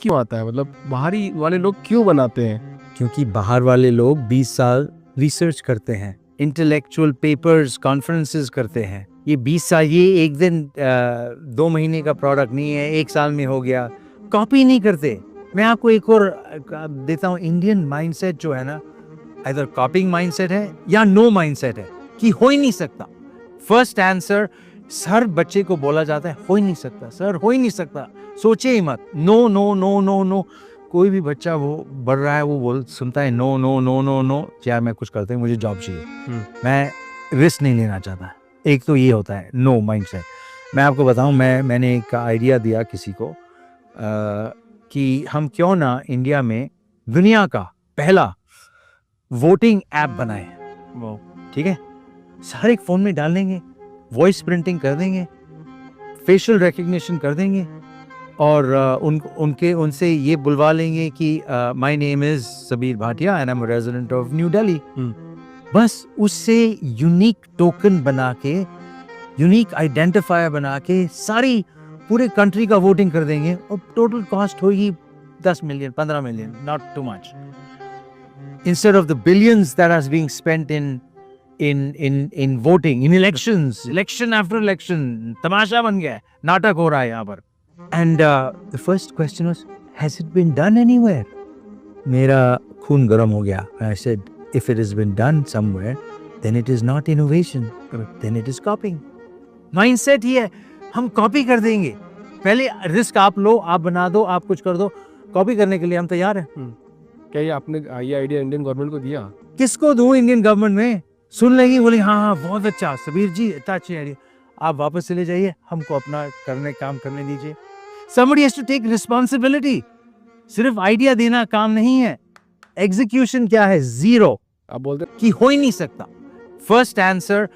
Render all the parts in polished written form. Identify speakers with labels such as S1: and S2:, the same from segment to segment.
S1: क्यों आता है? मतलब बाहरी वाले लोग क्यों बनाते हैं?
S2: क्योंकि बाहर वाले लोग 20 साल रिसर्च करते हैं, इंटेलेक्चुअल पेपर्स, कॉन्फ्रेंसेस करते हैं। ये 20 साल, ये एक दिन 2 महीने का प्रोडक्ट नहीं है, 1 साल में हो गया। कॉपी नहीं करते। मैं आपको एक और देता हूँ। इंडियन माइंडसेट जो है ना, इधर कॉपिंग माइंडसेट है या नो माइंडसेट है कि हो ही नहीं सकता। फर्स्ट आंसर हर बच्चे को बोला जाता है, हो ही नहीं सकता सर, हो ही नहीं सकता, सोचे ही मत। No no no no no. कोई भी बच्चा वो बढ़ रहा है, वो सुनता है no no no no no, यार मैं कुछ करते हैं, मुझे जॉब चाहिए, मैं रिस्क नहीं लेना चाहता। एक तो ये होता है नो माइंडसेट। मैं आपको बताऊं, मैंने एक आइडिया दिया किसी को कि हम क्यों ना इंडिया में दुनिया का पहला वोटिंग ऐप बनाए। वो ठीक है, हर एक फोन में डाल देंगे, वॉइस प्रिंटिंग कर देंगे, फेशियल रिकग्निशन कर देंगे और उनसे ये बुलवा लेंगे कि my name is Sabir Bhatia and I am resident of new Delhi. बस उससे यूनिक टोकन बना के, यूनिक आइडेंटिफायर बना के सारी पूरे कंट्री का वोटिंग कर देंगे और टोटल कॉस्ट होगी 10 million 15 million, not too much, instead of the billions that are being spent in voting, in elections, election after election. तमाशा बन गया है, नाटक हो रहा है यहाँ पर। And the first question was, has it been done anywhere? मेरा खून गर्म हो गया। I said, if it has been done somewhere, then it is not innovation, then it is copying. Mindset ही है, हम कॉपी कर देंगे। पहले रिस्क आप लो, आप बना दो, आप कुछ कर दो, कॉपी करने के लिए हम तैयार हैं।
S1: क्या ये आपने ये आइडिया इंडियन गवर्नमेंट को दिया?
S2: किसको दूं? इंडियन गवर्नमेंट में सुन लेगी, बोली हाँ बहुत अच्छा सबीर जी, इतना अच्छी आइडिया, आप वापस चले जाइए, हमको अपना काम करने दीजिए। Somebody has to take responsibility. सिर्फ आइडिया देना काम नहीं है, एग्जीक्यूशन क्या है? जीरो।
S1: आप बोलते
S2: कि हो ही नहीं सकता। फर्स्ट आंसर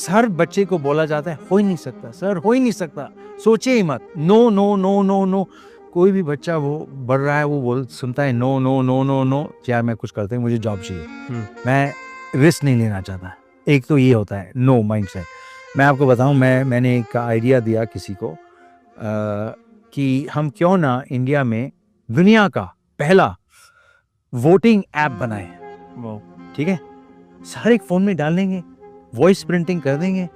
S2: हर बच्चे को बोला जाता है, हो ही नहीं सकता सर, हो ही नहीं सकता, सोचे ही मत। No no no no no. कोई भी बच्चा वो बढ़ रहा है, वो सुनता है no no no no no, यार मैं कुछ करते हैं, मुझे जॉब चाहिए, मैं रिस्क नहीं लेना चाहता। एक तो ये होता है नो माइंडसेट। मैं आपको बताऊं, मैंने एक आइडिया दिया किसी को कि हम क्यों ना इंडिया में दुनिया का पहला वोटिंग ऐप बनाए। वो ठीक है, हर एक फोन में डाल देंगे, वॉइस प्रिंटिंग कर देंगे,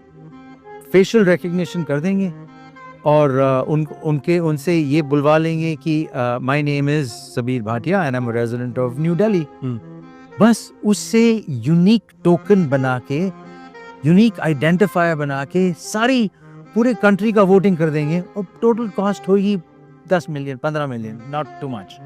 S2: फेशियल रिकग्निशन कर देंगे और उनसे ये बुलवा लेंगे कि my name is Sabir Bhatia and I am resident of new Delhi. बस उससे यूनिक टोकन बना के, यूनिक आइडेंटिफायर बना के सारी पूरे कंट्री का वोटिंग कर देंगे और टोटल कॉस्ट होगी 10 million 15 million, not too much,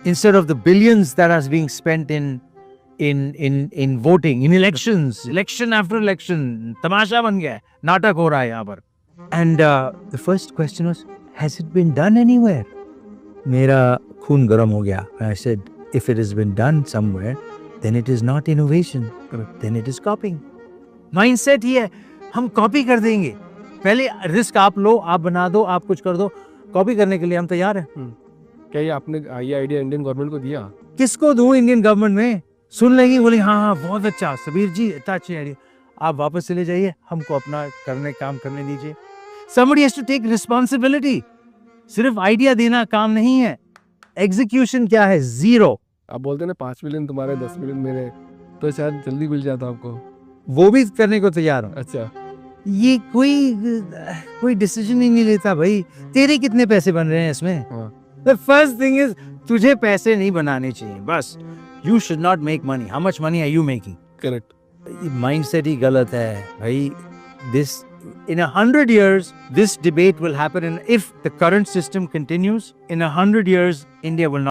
S2: instead of the billions that are being spent in voting, in elections, election after election. तमाशा बन गया है, नाटक हो रहा है यहाँ पर। And the first question was, has it been done anywhere? मेरा खून गर्म हो गया। I said, if it has been done somewhere, then it is not innovation, then it is copying. Mindset ही है, हम कॉपी कर देंगे। पहले रिस्क आप लो, आप बना दो, आप कुछ कर दो, कॉपी करने के लिए हम तैयार हैं।
S1: क्या ये आपने ये आइडिया इंडियन गवर्नमेंट को दिया?
S2: किसको दूं? इंडियन गवर्नमेंट में सुन लेगी, बोली हाँ बहुत अच्छा सबीर जी, इतना अच्छी आइडिया, आप वापस चले जाइए, हमको अपना काम करने दीजिए। Somebody has to take responsibility. सिर्फ आइडिया देना काम नहीं है, एग्जीक्यूशन क्या है? जीरो।
S1: आप बोलते ना 5 मिलियन तुम्हारे 10 मिलियन मेरे, तो शायद जल्दी मिल जाता आपको।
S2: वो भी करने को तैयार हूँ।
S1: अच्छा,
S2: ये कोई डिसीजन ही नहीं लेता भाई, तेरे कितने पैसे बन रहे हैं इसमें? The first thing is, तुझे पैसे नहीं बनाने चाहिए, बस। You should not make money. How much money are you making?
S1: Correct.
S2: Mindset ही गलत है भाई। This in 100 years, this debate will happen, and if the current system continues, in 100 years, India will not